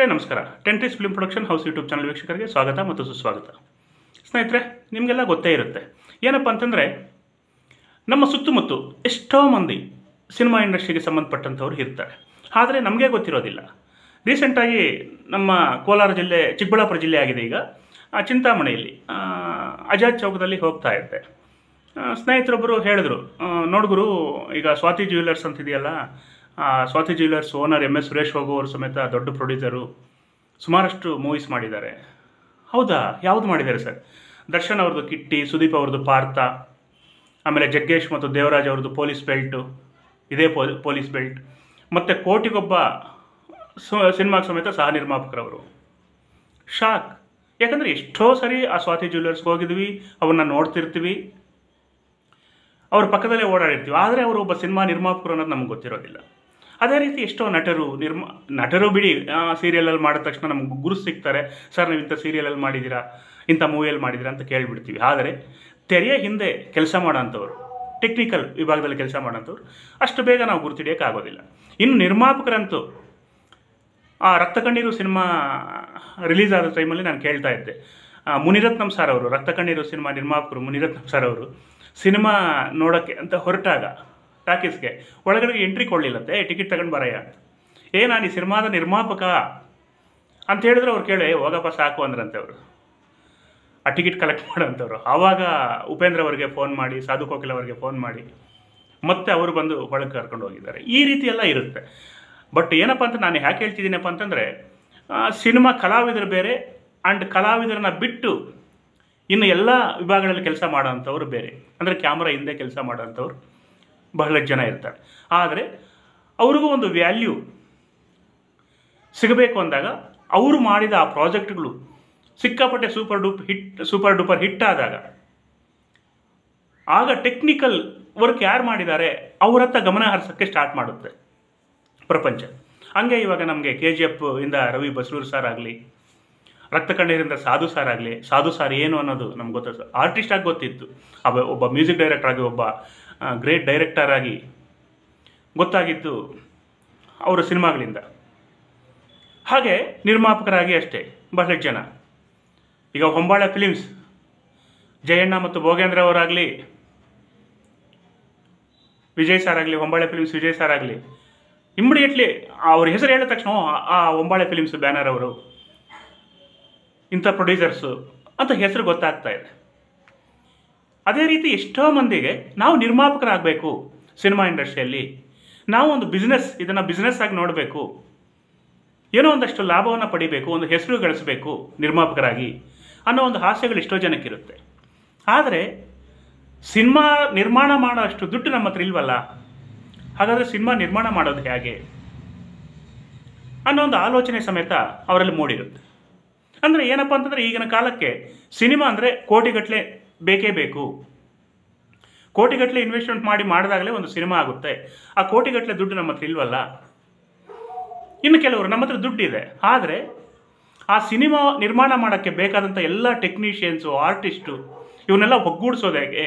ಸ್ನೇಹಿತರೆ ನಮಸ್ಕಾರ. ಟೆಂಟ್ರೀಸ್ film production house YouTube channel ವೀಕ್ಷಕರಿಗೆ ಸ್ವಾಗತ ಮತ್ತು ಸುಸ್ವಾಗತ. ಸ್ನೇಹಿತರೆ, ನಿಮಗೆಲ್ಲ ಗೊತ್ತೇ ಇರುತ್ತೆ, ಏನಪ್ಪ ಅಂತಂದರೆ ನಮ್ಮ ಸುತ್ತಮುತ್ತ ಎಷ್ಟೋ ಮಂದಿ ಸಿನಿಮಾ ಇಂಡಸ್ಟ್ರಿಗೆ ಸಂಬಂಧಪಟ್ಟಂಥವ್ರು ಇರ್ತಾರೆ. ಆದರೆ ನಮಗೆ ಗೊತ್ತಿರೋದಿಲ್ಲ. ರೀಸೆಂಟಾಗಿ ನಮ್ಮ ಕೋಲಾರ ಜಿಲ್ಲೆ, ಚಿಕ್ಕಬಳ್ಳಾಪುರ ಜಿಲ್ಲೆ ಆಗಿದೆ ಈಗ, ಚಿಂತಾಮಣಿಯಲ್ಲಿ ಆಜಾದ್ ಚೌಕದಲ್ಲಿ ಹೋಗ್ತಾ ಇದ್ದೆ. ಸ್ನೇಹಿತರೊಬ್ಬರು ಹೇಳಿದ್ರು, ನೋಡ್ಗುರು, ಈಗ ಸ್ವಾತಿ ಜ್ಯುವೆಲರ್ಸ್ ಅಂತಿದೆಯಲ್ಲ, Swathi jewellers owner MS Suresh Babu ಅವರು ಸಮೇತ ದೊಡ್ಡ ಪ್ರೊಡ್ಯೂಸರು, ಸುಮಾರಷ್ಟು ಮೂವೀಸ್ ಮಾಡಿದ್ದಾರೆ. ಹೌದಾ? ಯಾವುದು ಮಾಡಿದ್ದಾರೆ ಸರ್? ದರ್ಶನ್ ಅವ್ರದ್ದು ಕಿಟ್ಟಿ, ಸುದೀಪ್ ಅವ್ರದ್ದು ಪಾರ್ಥ, ಆಮೇಲೆ ಜಗ್ಗೇಶ್ ಮತ್ತು ದೇವರಾಜ್ ಅವ್ರದ್ದು ಪೊಲೀಸ್ ಬೆಲ್ಟು, ಇದೇ ಪೊಲೀಸ್ ಬೆಲ್ಟ್, ಮತ್ತು ಕೋಟಿಗೊಬ್ಬ ಸಿನಿಮಾಗೆ ಸಮೇತ ಸಹ ನಿರ್ಮಾಪಕರವರು. ಶಾಕ್. ಯಾಕಂದರೆ ಎಷ್ಟೋ ಸರಿ ಆ ಸ್ವಾತಿ ಜ್ಯುವೆಲರ್ಸ್ಗೆ ಹೋಗಿದ್ವಿ, ಅವ್ರನ್ನ ನೋಡ್ತಿರ್ತೀವಿ, ಅವ್ರ ಪಕ್ಕದಲ್ಲೇ ಓಡಾಡಿರ್ತೀವಿ. ಆದರೆ ಅವರು ಒಬ್ಬ ಸಿನಿಮಾ ನಿರ್ಮಾಪಕರು ಅನ್ನೋದು ನಮ್ಗೆ ಗೊತ್ತಿರೋದಿಲ್ಲ. ಅದೇ ರೀತಿ ಎಷ್ಟೋ ನಟರು ಬಿಡಿ, ಸೀರಿಯಲಲ್ಲಿ ಮಾಡಿದ ತಕ್ಷಣ ನಮ್ಗೆ ಗುರು ಸಿಗ್ತಾರೆ. ಸರ್, ನೀವು ಇಂಥ ಸೀರಿಯಲಲ್ಲಿ ಮಾಡಿದ್ದೀರಾ, ಇಂಥ ಮೂವಿಯಲ್ಲಿ ಮಾಡಿದ್ದೀರಾ ಅಂತ ಕೇಳಿಬಿಡ್ತೀವಿ. ಆದರೆ ತೆರೆಯ ಹಿಂದೆ ಕೆಲಸ ಮಾಡೋಂಥವ್ರು, ಟೆಕ್ನಿಕಲ್ ವಿಭಾಗದಲ್ಲಿ ಕೆಲಸ ಮಾಡೋಂಥವ್ರು ಅಷ್ಟು ಬೇಗ ನಾವು ಗುರುತಿಡಿಯೋಕ್ಕಾಗೋದಿಲ್ಲ. ಇನ್ನು ನಿರ್ಮಾಪಕರಂತೂ, ಆ ರಕ್ತ ಕಣ್ಣೀರು ಸಿನಿಮಾ ರಿಲೀಸ್ ಆದ ಟೈಮಲ್ಲಿ ನಾನು ಕೇಳ್ತಾ ಇದ್ದೆ, ಮುನಿರತ್ನಂ ಸರ್ ಅವರು, ರಕ್ತ ಕಣ್ಣೀರು ಸಿನಿಮಾ ನಿರ್ಮಾಪಕರು ಮುನಿರತ್ನಂ ಸರ್ ಅವರು ಸಿನಿಮಾ ನೋಡೋಕ್ಕೆ ಅಂತ ಹೊರಟಾಗ ಟಾಕೀಸ್ಗೆ ಒಳಗಡೆ ಎಂಟ್ರಿ ಕೊಡಲಿಲ್ಲಂತೆ. ಟಿಕೆಟ್ ತಗೊಂಡು ಬರಯ್ಯ ಅಂತ. ನಾನು ಈ ಸಿನಿಮಾದ ನಿರ್ಮಾಪಕ ಅಂತ ಹೇಳಿದ್ರೆ ಅವ್ರು ಕೇಳಿ, ಹೋಗಪ್ಪ ಸಾಕು ಅಂದ್ರಂತೆ ಅವರು, ಆ ಟಿಕೆಟ್ ಕಲೆಕ್ಟ್ ಮಾಡೋಂಥವ್ರು. ಆವಾಗ ಉಪೇಂದ್ರ ಅವರಿಗೆ ಫೋನ್ ಮಾಡಿ, ಸಾಧು ಕೋಕಿಲ್ ಅವರಿಗೆ ಫೋನ್ ಮಾಡಿ ಮತ್ತೆ ಅವರು ಬಂದು ಒಳಗೆ ಕರ್ಕೊಂಡು ಹೋಗಿದ್ದಾರೆ. ಈ ರೀತಿ ಎಲ್ಲ ಇರುತ್ತೆ. ಬಟ್ ಏನಪ್ಪ ಅಂತ ನಾನು ಯಾಕೆ ಹೇಳ್ತಿದ್ದೀನಪ್ಪ ಅಂತಂದರೆ, ಸಿನಿಮಾ ಕಲಾವಿದರು ಬೇರೆ, ಆ್ಯಂಡ್ ಕಲಾವಿದರನ್ನ ಬಿಟ್ಟು ಇನ್ನು ಎಲ್ಲ ವಿಭಾಗಗಳಲ್ಲಿ ಕೆಲಸ ಮಾಡೋಂಥವ್ರು ಬೇರೆ. ಅಂದರೆ ಕ್ಯಾಮ್ರಾ ಹಿಂದೆ ಕೆಲಸ ಮಾಡೋಂಥವ್ರು ಬಹಳಷ್ಟು ಜನ ಇರ್ತಾರೆ. ಆದರೆ ಅವ್ರಿಗೂ ಒಂದು ವ್ಯಾಲ್ಯೂ ಸಿಗಬೇಕು ಅಂದಾಗ ಅವರು ಮಾಡಿದ ಆ ಪ್ರಾಜೆಕ್ಟ್ಗಳು ಸಿಕ್ಕಾಪಟ್ಟೆ ಸೂಪರ್ ಡೂಪರ್ ಹಿಟ್ ಆದಾಗ, ಆಗ ಟೆಕ್ನಿಕಲ್ ವರ್ಕ್ ಯಾರು ಮಾಡಿದ್ದಾರೆ ಅವರತ್ತ ಗಮನ ಹರಿಸೋಕ್ಕೆ ಸ್ಟಾರ್ಟ್ ಮಾಡುತ್ತೆ ಪ್ರಪಂಚ. ಹಂಗೆ ಇವಾಗ ನಮಗೆ KGF ಇಂದ ರವಿ ಬಸ್ರೂರು ಸರ್ ಆಗಲಿ, ರಕ್ತ ಕಣ್ಣೀರಿಂದ ಸಾಧು ಸಾರ್ ಆಗಲಿ, ಸಾಧು ಸಾರ್ ಏನು ಅನ್ನೋದು ನಮ್ಗೆ ಗೊತ್ತಿತ್ತು. ಆರ್ಟಿಸ್ಟ್ ಆಗಿ ಗೊತ್ತಿತ್ತು, ಒಬ್ಬ ಮ್ಯೂಸಿಕ್ ಡೈರೆಕ್ಟರ್ ಆಗಿ, ಒಬ್ಬ ಗ್ರೇಟ್ ಡೈರೆಕ್ಟರ್ ಆಗಿ ಗೊತ್ತಾಗಿದ್ದು ಅವರ ಸಿನಿಮಾಗಳಿಂದ. ಹಾಗೆ ನಿರ್ಮಾಪಕರಾಗಿ ಅಷ್ಟೇ ಬಹಳಷ್ಟು ಜನ. ಈಗ ಹೊಂಬಾಳೆ ಫಿಲಿಮ್ಸ್ ಜಯಣ್ಣ ಮತ್ತು ಭೋಗೇಂದ್ರ ಅವರಾಗಲಿ, ವಿಜಯ್ ಸಾರ್ ಆಗಲಿ, ಹೊಂಬಾಳೆ ಫಿಲಿಮ್ಸ್ ವಿಜಯ್ ಸಾರ್ ಆಗಲಿ, ಇಮ್ಮಿಡಿಯೇಟ್ಲಿ ಅವ್ರ ಹೆಸರು ಹೇಳಿದ ತಕ್ಷಣ ಆ ಹೊಂಬಾಳೆ ಫಿಲಿಮ್ಸ್ ಬ್ಯಾನರ್ ಅವರು, ಇಂಥ ಪ್ರೊಡ್ಯೂಸರ್ಸು ಅಂತ ಹೆಸರು ಗೊತ್ತಾಗ್ತಾ ಇದೆ. ಅದೇ ರೀತಿ ಎಷ್ಟೋ ಮಂದಿಗೆ ನಾವು ನಿರ್ಮಾಪಕರಾಗಬೇಕು ಸಿನಿಮಾ ಇಂಡಸ್ಟ್ರಿಯಲ್ಲಿ, ನಾವು ಒಂದು ಇದನ್ನು ಬಿಸ್ನೆಸ್ ಆಗಿ ನೋಡಬೇಕು, ಏನೋ ಒಂದಷ್ಟು ಲಾಭವನ್ನು ಪಡಿಬೇಕು, ಒಂದು ಹೆಸರು ಗಳಿಸಬೇಕು ನಿರ್ಮಾಪಕರಾಗಿ ಅನ್ನೋ ಒಂದು ಆಸೆಗಳು ಎಷ್ಟೋ ಜನಕ್ಕಿರುತ್ತೆ. ಆದರೆ ಸಿನಿಮಾ ನಿರ್ಮಾಣ ಮಾಡೋ ಅಷ್ಟು ದುಡ್ಡು ನಮ್ಮ ಹತ್ರ ಇಲ್ವಲ್ಲ, ಹಾಗಾದರೆ ಸಿನಿಮಾ ನಿರ್ಮಾಣ ಮಾಡೋದು ಹೇಗೆ ಅನ್ನೋ ಒಂದು ಆಲೋಚನೆ ಸಮೇತ ಅವರಲ್ಲಿ ಮೂಡಿರುತ್ತೆ. ಅಂದರೆ ಏನಪ್ಪ ಅಂತಂದರೆ, ಈಗಿನ ಕಾಲಕ್ಕೆ ಸಿನಿಮಾ ಅಂದರೆ ಕೋಟಿಗಟ್ಟಲೆ ಬೇಕೇ ಬೇಕು. ಕೋಟಿಗಟ್ಟಲೆ ಇನ್ವೆಸ್ಟ್ಮೆಂಟ್ ಮಾಡಿದಾಗಲೇ ಒಂದು ಸಿನಿಮಾ ಆಗುತ್ತೆ. ಆ ಕೋಟಿಗಟ್ಟಲೆ ದುಡ್ಡು ನಮ್ಮ ಹತ್ರ ಇಲ್ವಲ್ಲ. ಇನ್ನು ಕೆಲವರು, ನಮ್ಮ ಹತ್ರ ದುಡ್ಡಿದೆ, ಆದರೆ ಆ ಸಿನಿಮಾ ನಿರ್ಮಾಣ ಮಾಡೋಕ್ಕೆ ಬೇಕಾದಂಥ ಎಲ್ಲ ಟೆಕ್ನಿಷಿಯನ್ಸು, ಆರ್ಟಿಸ್ಟು, ಇವನ್ನೆಲ್ಲ ಒಗ್ಗೂಡಿಸೋದು ಹೇಗೆ?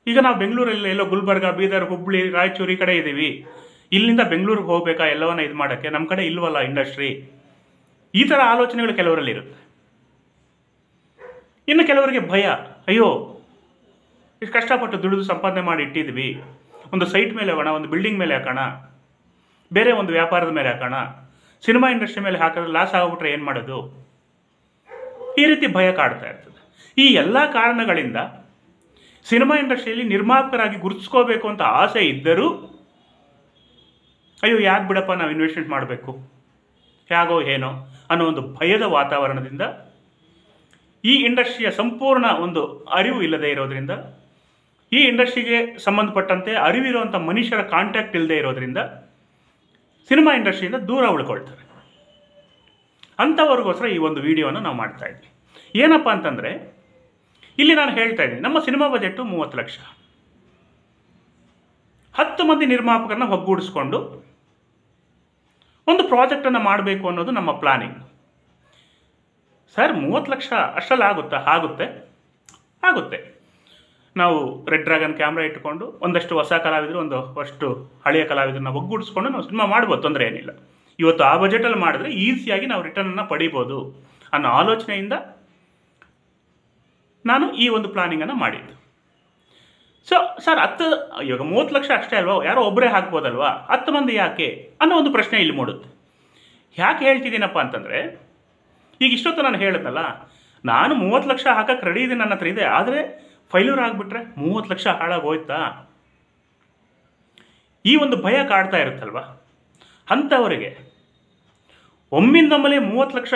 ಈಗ ನಾವು ಬೆಂಗಳೂರಲ್ಲಿ ಎಲ್ಲೋ ಗುಲ್ಬರ್ಗ, ಬೀದರ್, ಹುಬ್ಬಳ್ಳಿ, ರಾಯಚೂರು ಈ ಕಡೆ ಇದ್ದೀವಿ. ಇಲ್ಲಿಂದ ಬೆಂಗಳೂರಿಗೆ ಹೋಗಬೇಕಾ ಎಲ್ಲವನ್ನ ಇದು ಮಾಡೋಕ್ಕೆ? ನಮ್ಮ ಕಡೆ ಇಲ್ವಲ್ಲ ಇಂಡಸ್ಟ್ರಿ. ಈ ಥರ ಆಲೋಚನೆಗಳು ಕೆಲವರಲ್ಲಿ ಇರುತ್ತೆ. ಇನ್ನು ಕೆಲವರಿಗೆ ಭಯ, ಅಯ್ಯೋ ಇಷ್ಟು ಕಷ್ಟಪಟ್ಟು ದುಡಿದು ಸಂಪಾದನೆ ಮಾಡಿ ಇಟ್ಟಿದ್ವಿ, ಒಂದು ಸೈಟ್ ಮೇಲೆ ಹಾಕೋಣ, ಒಂದು ಬಿಲ್ಡಿಂಗ್ ಮೇಲೆ ಹಾಕೋಣ, ಬೇರೆ ಒಂದು ವ್ಯಾಪಾರದ ಮೇಲೆ ಹಾಕೋಣ, ಸಿನಿಮಾ ಇಂಡಸ್ಟ್ರಿ ಮೇಲೆ ಹಾಕಿದ್ರೆ ಲಾಸ್ ಆಗಿಬಿಟ್ರೆ ಏನು ಮಾಡೋದು? ಈ ರೀತಿ ಭಯ ಕಾಡ್ತಾ ಇರ್ತದೆ. ಈ ಎಲ್ಲ ಕಾರಣಗಳಿಂದ ಸಿನಿಮಾ ಇಂಡಸ್ಟ್ರಿಯಲ್ಲಿ ನಿರ್ಮಾಪಕರಾಗಿ ಗುರುತಿಸ್ಕೋಬೇಕು ಅಂತ ಆಸೆ ಇದ್ದರೂ, ಅಯ್ಯೋ ಯಾಕೆ ಬಿಡಪ್ಪ ನಾವು ಇನ್ವೆಸ್ಟ್ಮೆಂಟ್ ಮಾಡಬೇಕು, ಹೇಗೋ ಏನೋ ಅನ್ನೋ ಒಂದು ಭಯದ ವಾತಾವರಣದಿಂದ, ಈ ಇಂಡಸ್ಟ್ರಿಯ ಸಂಪೂರ್ಣ ಒಂದು ಅರಿವು ಇಲ್ಲದೆ ಇರೋದ್ರಿಂದ, ಈ ಇಂಡಸ್ಟ್ರಿಗೆ ಸಂಬಂಧಪಟ್ಟಂತೆ ಅರಿವಿರುವಂಥ ಮನುಷ್ಯರ ಕಾಂಟ್ಯಾಕ್ಟ್ ಇಲ್ಲದೆ ಇರೋದ್ರಿಂದ ಸಿನಿಮಾ ಇಂಡಸ್ಟ್ರಿಯಿಂದ ದೂರ ಉಳ್ಕೊಳ್ತಾರೆ. ಅಂಥವ್ರಿಗೋಸ್ಕರ ಈ ಒಂದು ವಿಡಿಯೋನ ನಾವು ಮಾಡ್ತಾ ಇದ್ವಿ. ಏನಪ್ಪ ಅಂತಂದರೆ, ಇಲ್ಲಿ ನಾನು ಹೇಳ್ತಾ ಇದ್ದೀನಿ, ನಮ್ಮ ಸಿನಿಮಾ ಬಜೆಟ್ಟು 30 ಲಕ್ಷ. 10 ಮಂದಿ ನಿರ್ಮಾಪಕರನ್ನ ಒಗ್ಗೂಡಿಸ್ಕೊಂಡು ಒಂದು ಪ್ರಾಜೆಕ್ಟನ್ನು ಮಾಡಬೇಕು ಅನ್ನೋದು ನಮ್ಮ ಪ್ಲಾನಿಂಗ್. ಸರ್, 30 ಲಕ್ಷ ಅಷ್ಟರಲ್ಲಿ ಆಗುತ್ತಾ? ಆಗುತ್ತೆ. ನಾವು ರೆಡ್ ಡ್ರ್ಯಾಗನ್ ಕ್ಯಾಮ್ರಾ ಇಟ್ಕೊಂಡು ಒಂದಷ್ಟು ಹೊಸ ಕಲಾವಿದರು, ಒಂದಷ್ಟು ಹಳೆಯ ಕಲಾವಿದರನ್ನ ಒಗ್ಗೂಡಿಸ್ಕೊಂಡು ನಾವು ಸಿನಿಮಾ ಮಾಡ್ಬೋದು, ತೊಂದರೆ ಏನಿಲ್ಲ. ಇವತ್ತು ಆ ಬಜೆಟಲ್ಲಿ ಮಾಡಿದ್ರೆ ಈಸಿಯಾಗಿ ನಾವು ರಿಟರ್ನನ್ನು ಪಡಿಬೋದು ಅನ್ನೋ ಆಲೋಚನೆಯಿಂದ ನಾನು ಈ ಒಂದು ಪ್ಲಾನಿಂಗನ್ನು ಮಾಡಿದ್ದು. ಸೊ ಸರ್, ಇವಾಗ 30 ಲಕ್ಷ ಅಷ್ಟೇ ಅಲ್ವಾ, ಯಾರೋ ಒಬ್ಬರೇ ಹಾಕ್ಬೋದಲ್ವಾ, 10 ಮಂದಿ ಯಾಕೆ ಅನ್ನೋ ಒಂದು ಪ್ರಶ್ನೆ ಇಲ್ಲಿ ಮೂಡುತ್ತೆ. ಯಾಕೆ ಹೇಳ್ತಿದ್ದೀನಪ್ಪ ಅಂತಂದರೆ, ಈಗ ಇಷ್ಟೊತ್ತು ನಾನು ಹೇಳಿದ್ನಲ್ಲ, ನಾನು 30 ಲಕ್ಷ ಹಾಕಕ್ಕೆ ರೆಡಿ ಇದೆ, ನನ್ನ ಹತ್ರ ಇದೆ. ಆದರೆ ಫೈಲ್ಯೂರ್ ಆಗಿಬಿಟ್ರೆ 30 ಲಕ್ಷ ಹಾಳಾಗೋಯ್ತಾ, ಈ ಒಂದು ಭಯ ಕಾಡ್ತಾ ಇರುತ್ತಲ್ವ. ಅಂಥವರಿಗೆ ಒಮ್ಮಿಂದೊಮ್ಮಲೆ 30 ಲಕ್ಷ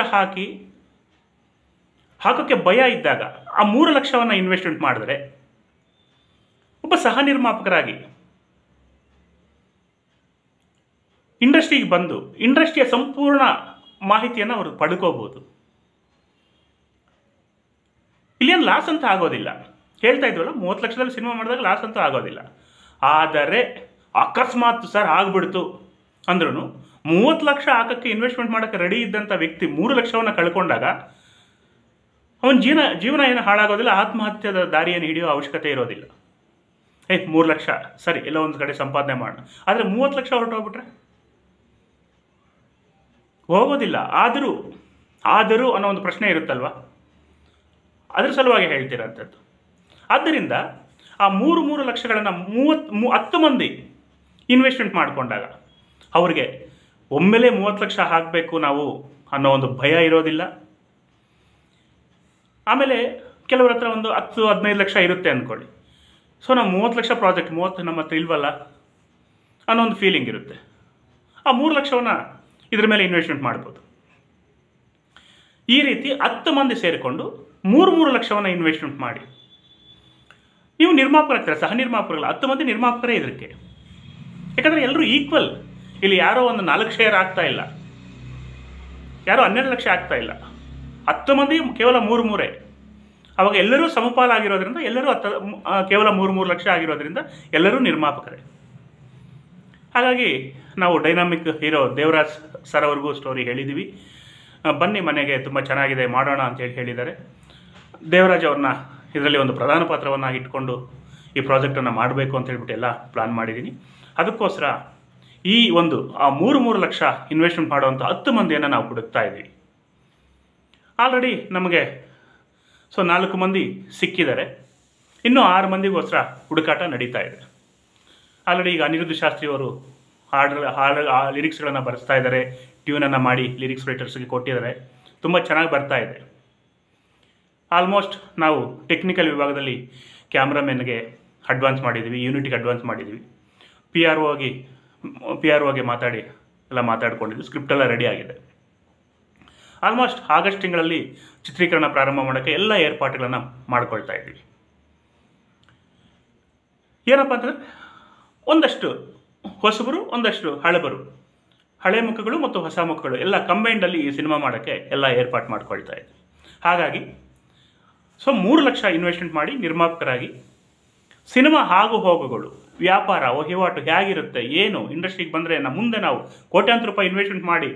ಹಾಕೋಕ್ಕೆ ಭಯ ಇದ್ದಾಗ ಆ 3 ಲಕ್ಷವನ್ನು ಇನ್ವೆಸ್ಟ್ಮೆಂಟ್ ಮಾಡಿದ್ರೆ ಒಬ್ಬ ಸಹ ನಿರ್ಮಾಪಕರಾಗಿ ಇಂಡಸ್ಟ್ರಿಗೆ ಬಂದು ಇಂಡಸ್ಟ್ರಿಯ ಸಂಪೂರ್ಣ ಮಾಹಿತಿಯನ್ನು ಅವರು ಪಡ್ಕೋಬೋದು. ಇಲ್ಲೇನು ಲಾಸ್ ಅಂತ ಆಗೋದಿಲ್ಲ. ಹೇಳ್ತಾ ಇದ್ವಲ್ಲ, 30 ಲಕ್ಷದಲ್ಲಿ ಸಿನಿಮಾ ಮಾಡಿದಾಗ ಲಾಸ್ ಅಂತ ಆಗೋದಿಲ್ಲ. ಆದರೆ ಅಕಸ್ಮಾತ್ ಸರ್ ಆಗಿಬಿಡ್ತು ಅಂದ್ರೂ 30 ಲಕ್ಷ ಹಾಕೋಕ್ಕೆ ಇನ್ವೆಸ್ಟ್ಮೆಂಟ್ ಮಾಡೋಕ್ಕೆ ರೆಡಿ ಇದ್ದಂಥ ವ್ಯಕ್ತಿ 3 ಲಕ್ಷವನ್ನು ಕಳ್ಕೊಂಡಾಗ ಅವನ ಜೀವನ ಏನು ಹಾಳಾಗೋದಿಲ್ಲ, ಆತ್ಮಹತ್ಯೆದ ದಾರಿಯನ್ನು ಹಿಡಿಯೋ ಅವಶ್ಯಕತೆ ಇರೋದಿಲ್ಲ. 3 ಲಕ್ಷ ಸರಿ, ಎಲ್ಲ ಒಂದು ಕಡೆ ಸಂಪಾದನೆ ಮಾಡೋಣ. ಆದರೆ 30 ಲಕ್ಷ ಹೊರಟೋಗ್ಬಿಟ್ರೆ ಹೋಗೋದಿಲ್ಲ. ಆದರೂ ಅನ್ನೋ ಒಂದು ಪ್ರಶ್ನೆ ಇರುತ್ತಲ್ವ, ಅದ್ರ ಸಲುವಾಗಿ ಹೇಳ್ತಿರೋಂಥದ್ದು. ಆದ್ದರಿಂದ ಆ 3 ಲಕ್ಷಗಳನ್ನು 10 ಮಂದಿ ಇನ್ವೆಸ್ಟ್ಮೆಂಟ್ ಮಾಡಿಕೊಂಡಾಗ ಅವ್ರಿಗೆ ಒಮ್ಮೆಲೆ 30 ಲಕ್ಷ ಹಾಕಬೇಕು ನಾವು ಅನ್ನೋ ಒಂದು ಭಯ ಇರೋದಿಲ್ಲ. ಆಮೇಲೆ ಕೆಲವ್ರ ಹತ್ರ ಒಂದು 10-15 ಲಕ್ಷ ಇರುತ್ತೆ ಅಂದ್ಕೊಳ್ಳಿ. ಸೊ ನಾವು 30 ಲಕ್ಷ ಪ್ರಾಜೆಕ್ಟ್ 30 ನಮ್ಮ ಹತ್ರ ಇಲ್ವಲ್ಲ ಅನ್ನೋ ಒಂದು ಫೀಲಿಂಗ್ ಇರುತ್ತೆ. ಆ 3 ಲಕ್ಷವನ್ನು ಇದ್ರ ಮೇಲೆ ಇನ್ವೆಸ್ಟ್ಮೆಂಟ್ ಮಾಡ್ಬೋದು. ಈ ರೀತಿ 10 ಮಂದಿ ಸೇರಿಕೊಂಡು 3 ಲಕ್ಷವನ್ನು ಇನ್ವೆಸ್ಟ್ಮೆಂಟ್ ಮಾಡಿ ನೀವು ನಿರ್ಮಾಪಕರಾಗ್ತಾರೆ, ಸಹ ನಿರ್ಮಾಪಕರಲ್ಲ, 10 ಮಂದಿ ನಿರ್ಮಾಪಕರೇ ಇದಕ್ಕೆ. ಯಾಕಂದರೆ ಎಲ್ಲರೂ ಈಕ್ವಲ್. ಇಲ್ಲಿ ಯಾರೋ ಒಂದು 4 ಶೇರ್ ಆಗ್ತಾ ಇಲ್ಲ, ಯಾರೋ 12 ಲಕ್ಷ ಆಗ್ತಾ ಇಲ್ಲ, 10 ಮಂದಿ ಕೇವಲ 3 ಅವಾಗ ಎಲ್ಲರೂ ಸಮಪಾಲಾಗಿರೋದ್ರಿಂದ, ಎಲ್ಲರೂ ಕೇವಲ 3 ಲಕ್ಷ ಆಗಿರೋದ್ರಿಂದ ಎಲ್ಲರೂ ನಿರ್ಮಾಪಕರೇ. ಹಾಗಾಗಿ ನಾವು ಡೈನಾಮಿಕ್ ಹೀರೋ ದೇವರಾಜ್ ಸರ್ ಅವ್ರಿಗೂ ಸ್ಟೋರಿ ಹೇಳಿದ್ದೀವಿ. ಬನ್ನಿ ಮನೆಗೆ, ತುಂಬ ಚೆನ್ನಾಗಿದೆ, ಮಾಡೋಣ ಅಂತೇಳಿ ಹೇಳಿದ್ದಾರೆ. ದೇವರಾಜ್ ಅವ್ರನ್ನ ಇದರಲ್ಲಿ ಒಂದು ಪ್ರಧಾನ ಪಾತ್ರವನ್ನು ಇಟ್ಕೊಂಡು ಈ ಪ್ರಾಜೆಕ್ಟನ್ನು ಮಾಡಬೇಕು ಅಂತ ಹೇಳ್ಬಿಟ್ಟು ಎಲ್ಲ ಪ್ಲಾನ್ ಮಾಡಿದ್ದೀನಿ. ಅದಕ್ಕೋಸ್ಕರ ಈ ಒಂದು ಆ 3 ಲಕ್ಷ ಇನ್ವೆಸ್ಟ್ಮೆಂಟ್ ಮಾಡುವಂಥ 10 ಮಂದಿಯನ್ನು ನಾವು ಹುಡುಕ್ತಾ ಇದ್ದೀವಿ. ಆಲ್ರೆಡಿ ನಮಗೆ 4 ಮಂದಿ ಸಿಕ್ಕಿದ್ದಾರೆ. ಇನ್ನೂ 6 ಮಂದಿಗೋಸ್ಕರ ಹುಡುಕಾಟ ನಡೀತಾ ಇದೆ. ಆಲ್ರೆಡಿ ಈಗ ಅನಿರುದ್ಧ ಶಾಸ್ತ್ರಿ ಅವರು ಲಿರಿಕ್ಸ್ಗಳನ್ನು ಬರೆಸ್ತಾ ಇದ್ದಾರೆ, ಟ್ಯೂನನ್ನು ಮಾಡಿ ಲಿರಿಕ್ಸ್ ರೈಟರ್ಸ್ಗೆ ಕೊಟ್ಟಿದ್ದಾರೆ. ತುಂಬ ಚೆನ್ನಾಗಿ ಬರ್ತಾ ಇದೆ. ಆಲ್ಮೋಸ್ಟ್ ನಾವು ಟೆಕ್ನಿಕಲ್ ವಿಭಾಗದಲ್ಲಿ ಕ್ಯಾಮ್ರಾಮೆನ್ಗೆ ಅಡ್ವಾನ್ಸ್ ಮಾಡಿದ್ದೀವಿ, ಯೂನಿಟ್ಗೆ ಅಡ್ವಾನ್ಸ್ ಮಾಡಿದ್ದೀವಿ. ಪಿ ಆರ್ ಒಗೆ ಮಾತಾಡ್ಕೊಂಡಿದ್ವಿ. ಸ್ಕ್ರಿಪ್ಟೆಲ್ಲ ರೆಡಿ ಆಗಿದೆ. ಆಲ್ಮೋಸ್ಟ್ ಆಗಸ್ಟ್ ತಿಂಗಳಲ್ಲಿ ಚಿತ್ರೀಕರಣ ಪ್ರಾರಂಭ ಮಾಡೋಕ್ಕೆ ಎಲ್ಲ ಏರ್ಪಾಟುಗಳನ್ನು ಮಾಡ್ಕೊಳ್ತಾ ಇದ್ದೀವಿ. ಏನಪ್ಪ ಅಂತಂದರೆ, ಒಂದಷ್ಟು ಹೊಸಬರು, ಒಂದಷ್ಟು ಹಳೆ ಮುಖಗಳು ಮತ್ತು ಹೊಸ ಮುಖಗಳು ಎಲ್ಲ ಕಂಬೈಂಡಲ್ಲಿ ಈ ಸಿನಿಮಾ ಮಾಡೋಕ್ಕೆ ಎಲ್ಲ ಏರ್ಪಾಟ್ ಮಾಡ್ಕೊಳ್ತಾ ಇದ್ದೀವಿ. ಹಾಗಾಗಿ 3 ಲಕ್ಷ ಇನ್ವೆಸ್ಟ್ಮೆಂಟ್ ಮಾಡಿ ನಿರ್ಮಾಪಕರಾಗಿ ಸಿನಿಮಾ ಹೋಗುಗಳು, ವ್ಯಾಪಾರ ವಹಿವಾಟು ಹೇಗಿರುತ್ತೆ, ಏನು ಇಂಡಸ್ಟ್ರಿಗೆ ಬಂದರೆ ಮುಂದೆ ನಾವು ಕೋಟ್ಯಾಂತರ ರೂಪಾಯಿ ಇನ್ವೆಸ್ಟ್ಮೆಂಟ್ ಮಾಡಿ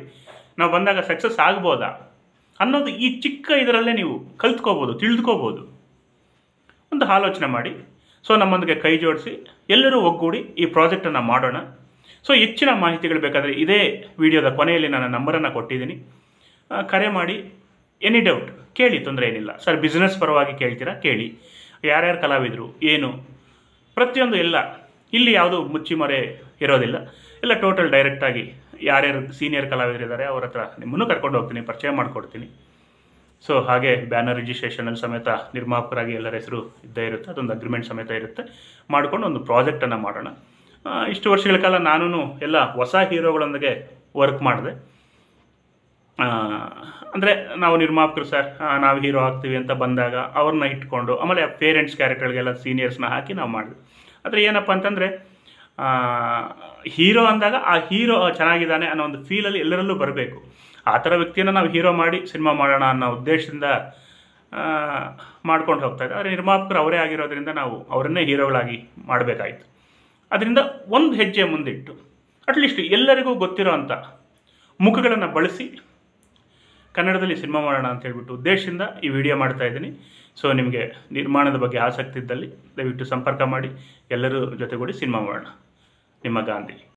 ನಾವು ಬಂದಾಗ ಸಕ್ಸಸ್ ಆಗ್ಬೋದಾ ಅನ್ನೋದು ಈ ಚಿಕ್ಕ ಇದರಲ್ಲೇ ನೀವು ಕಲ್ತ್ಕೋಬೋದು, ತಿಳಿದುಕೋಬೋದು. ಒಂದು ಆಲೋಚನೆ ಮಾಡಿ ನಮ್ಮೊಂದಿಗೆ ಕೈ ಜೋಡಿಸಿ ಎಲ್ಲರೂ ಒಗ್ಗೂಡಿ ಈ ಪ್ರಾಜೆಕ್ಟನ್ನು ಮಾಡೋಣ. ಹೆಚ್ಚಿನ ಮಾಹಿತಿಗಳು ಬೇಕಾದರೆ ಇದೇ ವಿಡಿಯೋದ ಕೊನೆಯಲ್ಲಿ ನನ್ನ ನಂಬರನ್ನು ಕೊಟ್ಟಿದ್ದೀನಿ. ಕರೆ ಮಾಡಿ, ಎನಿ ಡೌಟ್ ಕೇಳಿ, ತೊಂದರೆ ಏನಿಲ್ಲ. ಸರ್ ಬಿಸ್ನೆಸ್ ಪರವಾಗಿ ಕೇಳ್ತೀರಾ ಕೇಳಿ, ಯಾರ್ಯಾರು ಕಲಾವಿದರು ಏನು ಪ್ರತಿಯೊಂದು ಎಲ್ಲ ಇಲ್ಲಿ ಯಾವುದೂ ಮುಚ್ಚಿಮರೆ ಇರೋದಿಲ್ಲ. ಎಲ್ಲ ಟೋಟಲ್ ಡೈರೆಕ್ಟಾಗಿ ಯಾರ್ಯಾರು ಸೀನಿಯರ್ ಕಲಾವಿದರಿದ್ದಾರೆ ಅವ್ರ ಹತ್ರ ನಿಮ್ಮನ್ನು ಕರ್ಕೊಂಡು ಹೋಗ್ತೀನಿ, ಪರಿಚಯ ಮಾಡಿಕೊಡ್ತೀನಿ. ಹಾಗೆ ಬ್ಯಾನರ್ ರಿಜಿಸ್ಟ್ರೇಷನಲ್ಲಿ ಸಮೇತ ನಿರ್ಮಾಪಕರಾಗಿ ಎಲ್ಲರ ಹೆಸರು ಇದ್ದೇ ಇರುತ್ತೆ. ಅದೊಂದು ಅಗ್ರಿಮೆಂಟ್ ಸಮೇತ ಇರುತ್ತೆ. ಮಾಡಿಕೊಂಡು ಒಂದು ಪ್ರಾಜೆಕ್ಟನ್ನು ಮಾಡೋಣ. ಇಷ್ಟು ವರ್ಷಗಳ ಕಾಲ ನಾನು ಎಲ್ಲ ಹೊಸ ಹೀರೋಗಳೊಂದಿಗೆ ವರ್ಕ್ ಮಾಡಿದೆ. ಅಂದರೆ ನಾವು ನಿರ್ಮಾಪಕರು ಸರ್ ನಾವು ಹೀರೋ ಆಗ್ತೀವಿ ಅಂತ ಬಂದಾಗ ಅವ್ರನ್ನ ಇಟ್ಕೊಂಡು, ಆಮೇಲೆ ಪೇರೆಂಟ್ಸ್ ಕ್ಯಾರೆಕ್ಟರ್ಗೆಲ್ಲ ಸೀನಿಯರ್ಸ್ನ ಹಾಕಿ ನಾವು ಮಾಡಿದ್ವಿ. ಆದರೆ ಏನಪ್ಪ ಅಂತಂದರೆ, ಹೀರೋ ಅಂದಾಗ ಆ ಹೀರೋ ಚೆನ್ನಾಗಿದ್ದಾನೆ ಅನ್ನೋ ಒಂದು ಫೀಲಲ್ಲಿ ಎಲ್ಲರಲ್ಲೂ ಬರಬೇಕು. ಆ ಥರ ವ್ಯಕ್ತಿಯನ್ನು ನಾವು ಹೀರೋ ಮಾಡಿ ಸಿನಿಮಾ ಮಾಡೋಣ ಅನ್ನೋ ಉದ್ದೇಶದಿಂದ ಮಾಡ್ಕೊಂಡು ಹೋಗ್ತಾ ಇದ್ದೆ. ಆದರೆ ನಿರ್ಮಾಪಕರು ಅವರೇ ಆಗಿರೋದ್ರಿಂದ ನಾವು ಅವರನ್ನೇ ಹೀರೋಗಳಾಗಿ ಮಾಡಬೇಕಾಯಿತು. ಅದರಿಂದ ಒಂದು ಹೆಜ್ಜೆ ಮುಂದಿಟ್ಟು ಅಟ್ಲೀಸ್ಟ್ ಎಲ್ಲರಿಗೂ ಗೊತ್ತಿರೋ ಅಂಥ ಮುಖಗಳನ್ನು ಬಳಸಿ ಕನ್ನಡದಲ್ಲಿ ಸಿನಿಮಾ ಮಾಡೋಣ ಅಂತ ಹೇಳ್ಬಿಟ್ಟು ಉದ್ದೇಶದಿಂದ ಈ ವಿಡಿಯೋ ಮಾಡ್ತಾ ಇದ್ದೀನಿ. ಸೊ ನಿಮಗೆ ನಿರ್ಮಾಣದ ಬಗ್ಗೆ ಆಸಕ್ತಿ ಇದ್ದಲ್ಲಿ ದಯವಿಟ್ಟು ಸಂಪರ್ಕ ಮಾಡಿ, ಎಲ್ಲರೂ ಜೊತೆಗೂಡಿ ಸಿನಿಮಾ ಮಾಡೋಣ. ನಿಮ್ಮ ಗಾಂಧಿ.